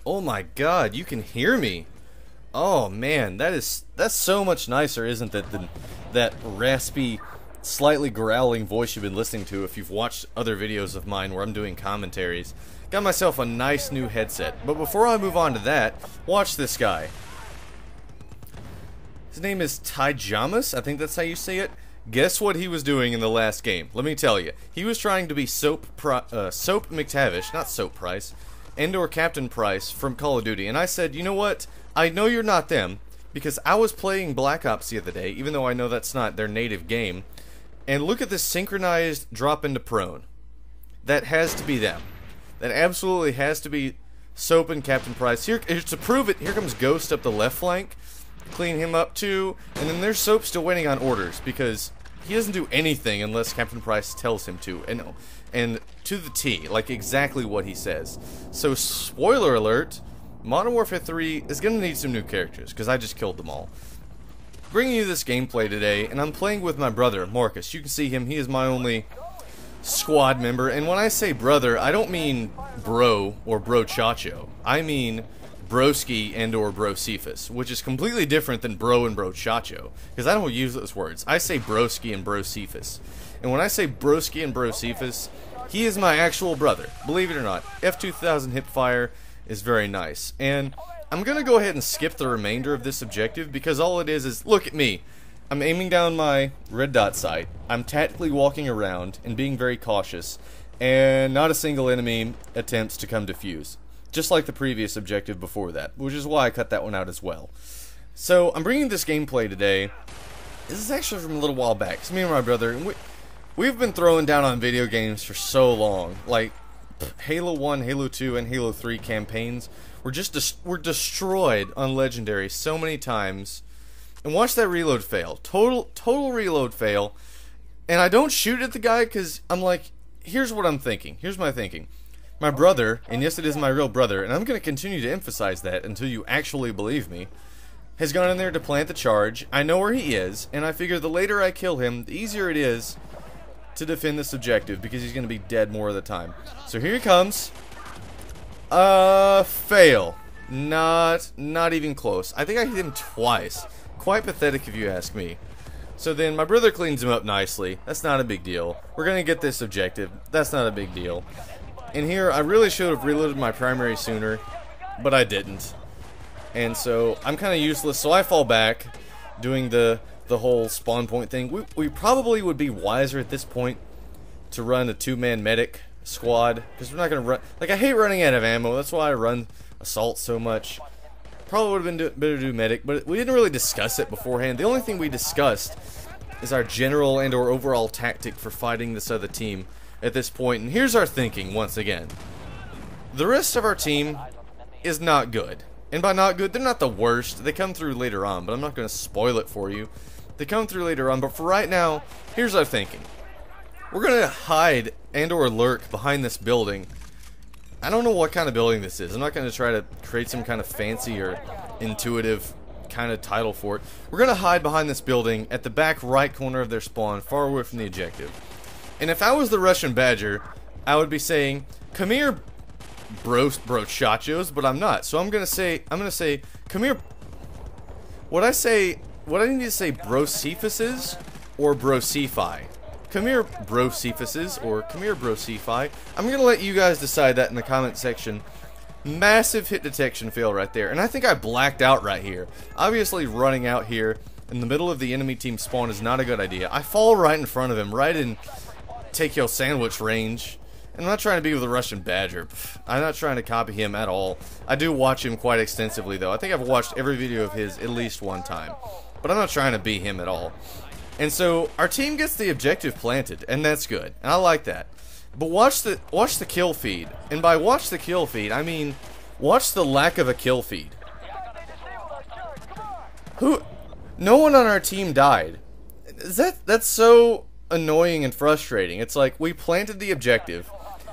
Oh my god, you can hear me. Oh man, that's so much nicer, isn't it, than that raspy, slightly growling voice you've been listening to if you've watched other videos of mine where I'm doing commentaries. Got myself a nice new headset. But before I move on to that, watch this guy. His name is Tyjamas, I think that's how you say it. Guess what he was doing in the last game? Let me tell you. He was trying to be Soap McTavish, not Soap Price, and/or Captain Price from Call of Duty. And I said, you know what? I know you're not them, because I was playing Black Ops the other day, even though I know that's not their native game. And look at this synchronized drop into prone. That has to be them. That absolutely has to be Soap and Captain Price. Here, to prove it, here comes Ghost up the left flank. Clean him up too. And then there's Soap still waiting on orders, because he doesn't do anything unless Captain Price tells him to. And to the T, like exactly what he says. So, spoiler alert, Modern Warfare 3 is going to need some new characters, because I just killed them all. Bringing you this gameplay today, and I'm playing with my brother, Marcus. You can see him, he is my only squad member. And when I say brother, I don't mean bro or bro chacho. I mean broski and or Brosephuses, which is completely different than bro and bro chacho, because I don't use those words. I say broski and Brosephuses. And when I say broski and Brosephuses, he is my actual brother. Believe it or not, F2000 hipfire is very nice. And I'm going to go ahead and skip the remainder of this objective, because all it is look at me. I'm aiming down my red dot sight. I'm tactically walking around and being very cautious, and not a single enemy attempts to come defuse. Just like the previous objective before that, which is why I cut that one out as well. So, I'm bringing this gameplay today. This is actually from a little while back. It's me and my brother, and we've been throwing down on video games for so long. Like, Halo 1, Halo 2, and Halo 3 campaigns were destroyed on Legendary so many times. And watch that reload fail. Total reload fail. And I don't shoot at the guy because I'm like, here's what I'm thinking. Here's my thinking. My brother, and yes it is my real brother, and I'm going to continue to emphasize that until you actually believe me, has gone in there to plant the charge. I know where he is, and I figure the later I kill him, the easier it is to defend this objective, because he's going to be dead more of the time. So here he comes. Fail. Not even close. I think I hit him twice. Quite pathetic if you ask me. So then my brother cleans him up nicely. That's not a big deal. We're going to get this objective. That's not a big deal. And here, I really should have reloaded my primary sooner, but I didn't. And so, I'm kind of useless, so I fall back, doing the whole spawn point thing. We probably would be wiser at this point to run a two-man medic squad, because we're not going to run... Like, I hate running out of ammo, that's why I run assault so much. Probably would have been better to do medic, but we didn't really discuss it beforehand. The only thing we discussed is our general and or overall tactic for fighting this other team at this point. And here's our thinking once again. The rest of our team is not good. And by not good, they're not the worst. They come through later on, but I'm not going to spoil it for you. They come through later on, but for right now, here's our thinking. We're going to hide and or lurk behind this building. I don't know what kind of building this is. I'm not going to try to create some kind of fancy or intuitive kind of title for it. We're going to hide behind this building at the back right corner of their spawn, far away from the objective. And if I was the Russian Badger, I would be saying, "Come here, bro chachos," but I'm not. So I'm going to say, "Come here." What I need to say, Brosephuses or Brosephi? Come here, Brosephuses, or come here, Brosephi. I'm going to let you guys decide that in the comment section. Massive hit detection fail right there. And I think I blacked out right here. Obviously, running out here in the middle of the enemy team spawn is not a good idea. I fall right in front of him, right in take your sandwich range. And I'm not trying to be with a Russian Badger. I'm not trying to copy him at all. I do watch him quite extensively, though. I think I've watched every video of his at least one time. But I'm not trying to be him at all. And so, our team gets the objective planted, and that's good. And I like that. But watch the kill feed. And by watch the kill feed, I mean, watch the lack of a kill feed. No one on our team died. That's so annoying and frustrating. It's like, we planted the objective,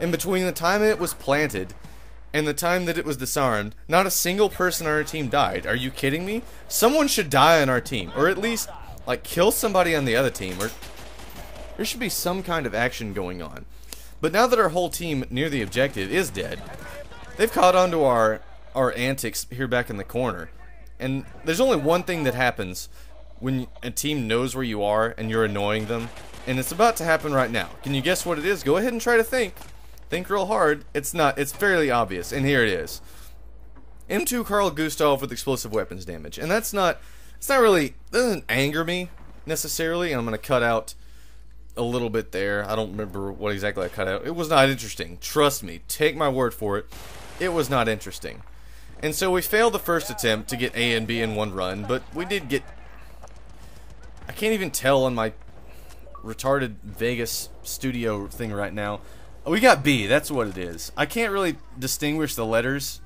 and between the time it was planted and the time that it was disarmed, not a single person on our team died. Are you kidding me? Someone should die on our team, or at least like kill somebody on the other team, or there should be some kind of action going on. But now that our whole team near the objective is dead, they've caught on to our our antics here back in the corner. And there's only one thing that happens when a team knows where you are and you're annoying them. And it's about to happen right now. Can you guess what it is? Go ahead and try to think. Think real hard. It's not. It's fairly obvious. And here it is. M2 Carl Gustav with explosive weapons damage. And that's not... It's not really... doesn't anger me necessarily. And I'm going to cut out a little bit there. I don't remember what exactly I cut out. It was not interesting. Trust me. Take my word for it. It was not interesting. And so we failed the first attempt to get A and B in one run. But we did get... I can't even tell on my retarded Vegas studio thing right now. We got B, that's what it is. I can't really distinguish the letters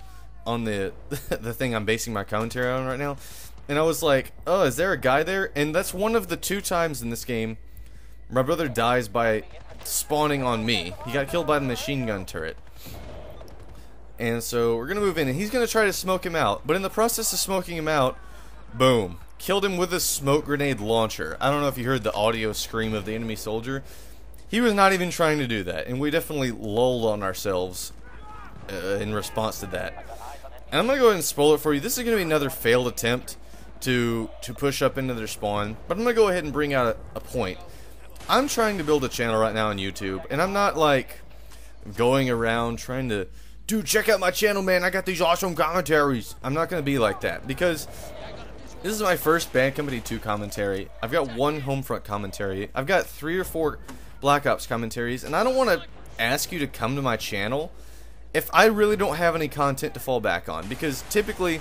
on the the thing I'm basing my commentary on right now. And I was like, oh, is there a guy there? And that's one of the 2 times in this game my brother dies by spawning on me. He got killed by the machine gun turret. And so we're going to move in, and he's going to try to smoke him out. But in the process of smoking him out, boom. Killed him with a smoke grenade launcher. I don't know if you heard the audio scream of the enemy soldier. He was not even trying to do that, and we definitely lulled on ourselves in response to that. And I'm going to go ahead and spoil it for you. This is going to be another failed attempt to push up into their spawn, but I'm going to go ahead and bring out a point. I'm trying to build a channel right now on YouTube, and I'm not like going around trying to, dude, check out my channel, man, I got these awesome commentaries. I'm not going to be like that, because this is my first Bad Company 2 commentary. I've got 1 Homefront commentary. I've got 3 or 4 Black Ops commentaries, and I don't want to ask you to come to my channel if I really don't have any content to fall back on, because typically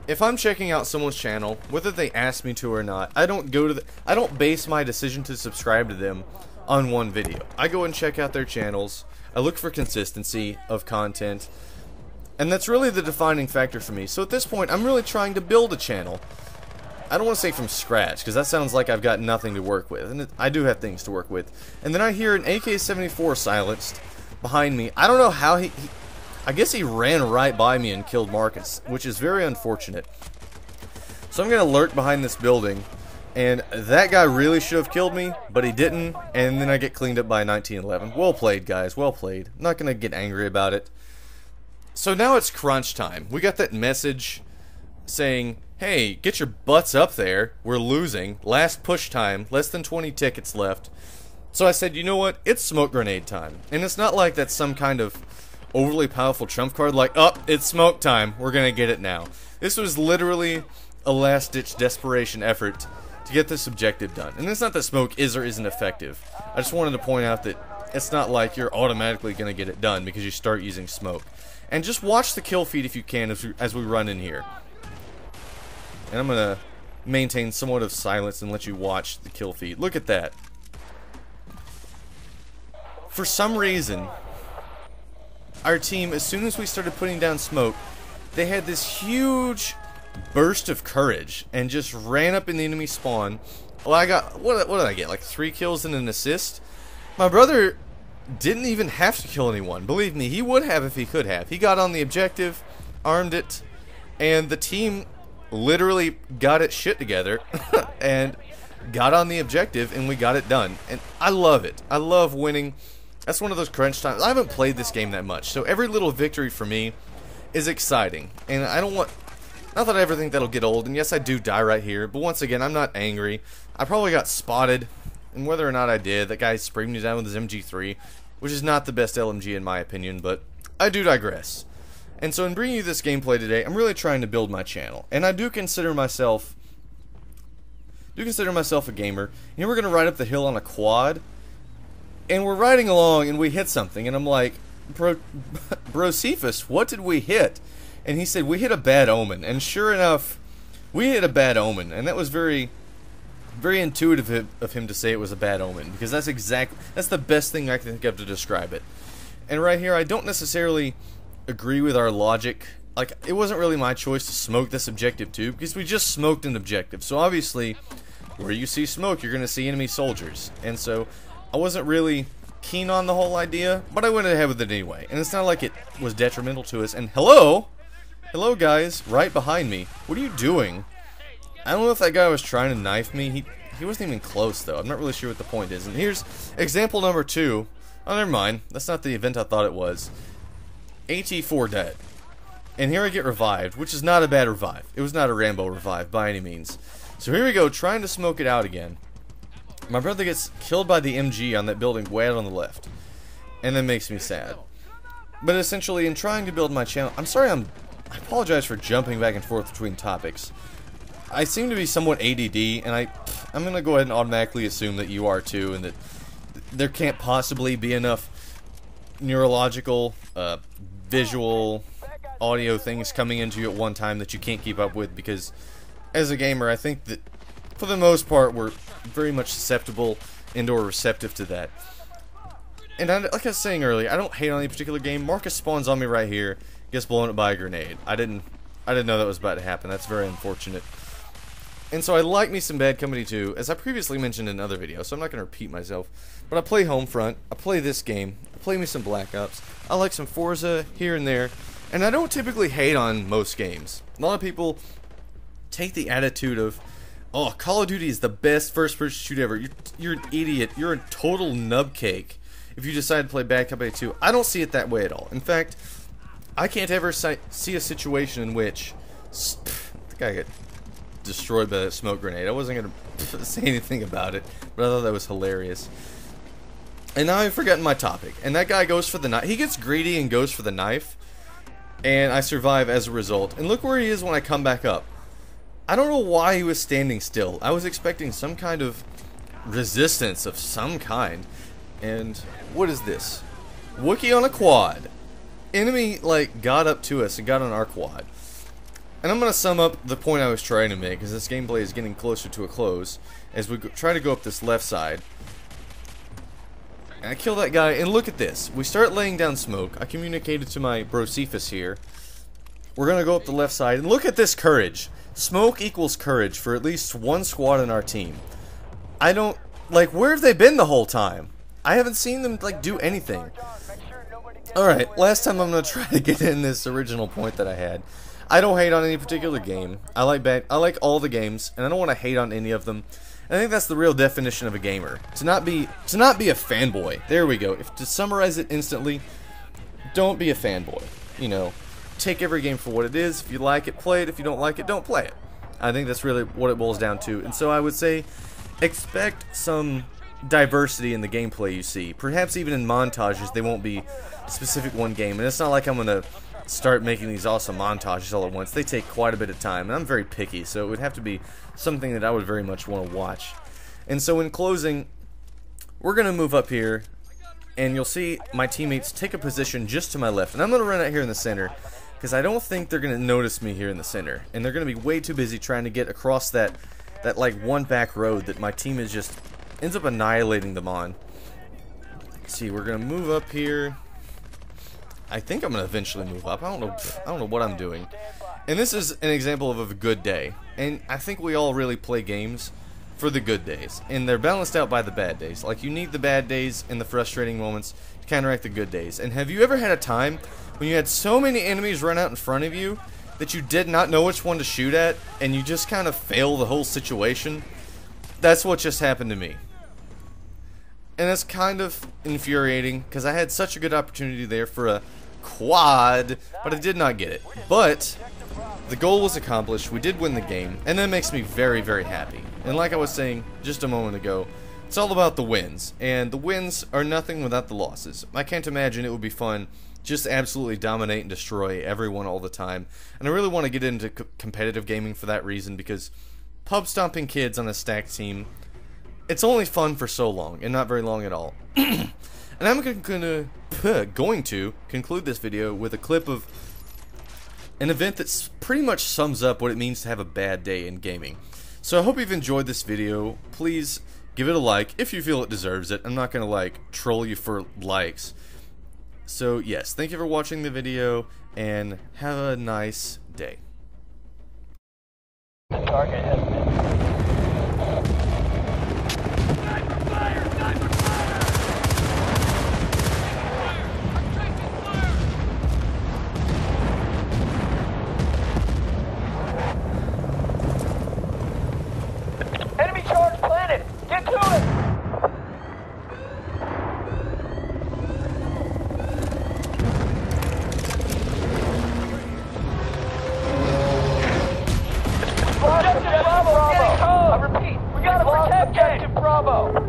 if I'm checking out someone's channel, whether they ask me to or not, I don't base my decision to subscribe to them on one video. I go and check out their channels. I look for consistency of content, and that's really the defining factor for me. So at this point, I'm really trying to build a channel. I don't want to say from scratch, because that sounds like I've got nothing to work with, and I do have things to work with. And then I hear an AK-74 silenced behind me. I don't know how I guess he ran right by me and killed Marcus, which is very unfortunate. So I'm going to lurk behind this building, and that guy really should have killed me, but he didn't, and then I get cleaned up by 1911. Well played, guys, well played. I'm not going to get angry about it. So now it's crunch time. We got that message saying, hey, get your butts up there. We're losing. Last push time. Less than 20 tickets left. So I said, you know what? It's smoke grenade time. And it's not like that's some kind of overly powerful trump card like, oh, it's smoke time. We're going to get it now. This was literally a last-ditch desperation effort to get this objective done. And it's not that smoke is or isn't effective. I just wanted to point out that it's not like you're automatically going to get it done because you start using smoke. And just watch the kill feed if you can as we run in here. And I'm going to maintain somewhat of silence and let you watch the kill feed. Look at that. For some reason, our team, as soon as we started putting down smoke, they had this huge burst of courage and just ran up in the enemy spawn. Well, I got, what did I get? Like 3 kills and an assist? My brother didn't even have to kill anyone. Believe me, he would have if he could have. He got on the objective, armed it, and the team literally got its shit together and got on the objective, and we got it done. And I love it. I love winning. That's one of those crunch times. I haven't played this game that much, so every little victory for me is exciting. And I don't want... Not that I ever think that'll get old, and yes, I do die right here, but once again, I'm not angry. I probably got spotted, and whether or not I did, that guy sprayed me down with his MG3, which is not the best LMG in my opinion, but I do digress. And so in bringing you this gameplay today, I'm really trying to build my channel, and I do consider myself a gamer. And here we're going to ride up the hill on a quad, and we're riding along, and we hit something, and I'm like, Brosephuses, what did we hit? And he said, we hit a bad omen. And sure enough, we hit a bad omen. And that was very, very intuitive of him to say it was a bad omen. Because that's the best thing I can think of to describe it. And right here, I don't necessarily agree with our logic. Like, it wasn't really my choice to smoke this objective too, because we just smoked an objective. So obviously, where you see smoke, you're going to see enemy soldiers. And so, I wasn't really keen on the whole idea, but I went ahead with it anyway. And it's not like it was detrimental to us. And hello? Hello, guys, right behind me. What are you doing? I don't know if that guy was trying to knife me. He wasn't even close, though. I'm not really sure what the point is. And here's example number 2. Oh, never mind. That's not the event I thought it was. AT4 dead. And here I get revived, which is not a bad revive. It was not a Rambo revive by any means. So here we go, trying to smoke it out again. My brother gets killed by the MG on that building way out on the left. And that makes me sad. But essentially, in trying to build my channel... I'm sorry, I apologize for jumping back and forth between topics. I seem to be somewhat ADD, and I'm going to go ahead and automatically assume that you are too, and that there can't possibly be enough neurological, visual, audio things coming into you at one time that you can't keep up with, because as a gamer, I think that for the most part, we're very much susceptible and/or receptive to that. And like I was saying earlier, I don't hate on any particular game. Marcus spawns on me right here, gets blown up by a grenade. I didn't know that was about to happen. That's very unfortunate. And so I like me some Bad Company 2, as I previously mentioned in other videos, so I'm not going to repeat myself. But I play Homefront, I play this game, I play me some Black Ops, I like some Forza here and there, and I don't typically hate on most games. A lot of people take the attitude of, oh, Call of Duty is the best first-person shooter ever. You're an idiot. You're a total nubcake if you decide to play Bad Company 2. I don't see it that way at all. In fact, I can't ever see a situation in which the guy got destroyed by that smoke grenade. I wasn't going to say anything about it, but I thought that was hilarious. And now I've forgotten my topic. And that guy goes for the knife. He gets greedy and goes for the knife, and I survive as a result. And look where he is when I come back up. I don't know why he was standing still. I was expecting some kind of resistance of some kind. And what is this? Wookiee on a quad. Enemy, like, got up to us and got on our quad. And I'm going to sum up the point I was trying to make, because this gameplay is getting closer to a close, as we try to go up this left side. And I kill that guy, and look at this. We start laying down smoke. I communicated to my Brosephuses here. We're going to go up the left side, and look at this courage. Smoke equals courage for at least one squad in our team. I don't... Like, where have they been the whole time? I haven't seen them, like, do anything. Alright, last time I'm going to try to get in this original point that I had. I don't hate on any particular game. I like all the games, and I don't want to hate on any of them. And I think that's the real definition of a gamer. To not be a fanboy. There we go. To summarize it instantly, don't be a fanboy. You know, take every game for what it is. If you like it, play it. If you don't like it, don't play it. I think that's really what it boils down to. And so I would say, expect some diversity in the gameplay you see. Perhaps even in montages, they won't be specific one game. And it's not like I'm going to start making these awesome montages all at once. They take quite a bit of time, and I'm very picky, so it would have to be something that I would very much want to watch. And so in closing, we're going to move up here, and you'll see my teammates take a position just to my left. And I'm going to run out here in the center, because I don't think they're going to notice me here in the center. And they're going to be way too busy trying to get across that like one back road that my team is just ends up annihilating them on. Let's see, we're going to move up here. I think I'm going to eventually move up. I don't know what I'm doing. And this is an example of a good day. And I think we all really play games for the good days. And they're balanced out by the bad days. Like, you need the bad days and the frustrating moments to counteract the good days. And have you ever had a time when you had so many enemies run out in front of you that you did not know which one to shoot at, and you just kind of fail the whole situation? That's what just happened to me. And that's kind of infuriating, because I had such a good opportunity there for a quad, but I did not get it. But the goal was accomplished. We did win the game, and that makes me very, very happy. And like I was saying just a moment ago, it's all about the wins, and the wins are nothing without the losses. I can't imagine it would be fun just to absolutely dominate and destroy everyone all the time. And I really want to get into competitive gaming for that reason, because pub stomping kids on a stacked team, it's only fun for so long, and not very long at all. And I'm going to conclude this video with a clip of an event that pretty much sums up what it means to have a bad day in gaming. So I hope you've enjoyed this video. Please give it a like if you feel it deserves it. I'm not going to, like, troll you for likes. So yes, thank you for watching the video, and have a nice day. Target has been. Enemy charge planted! Get to it! Bravo.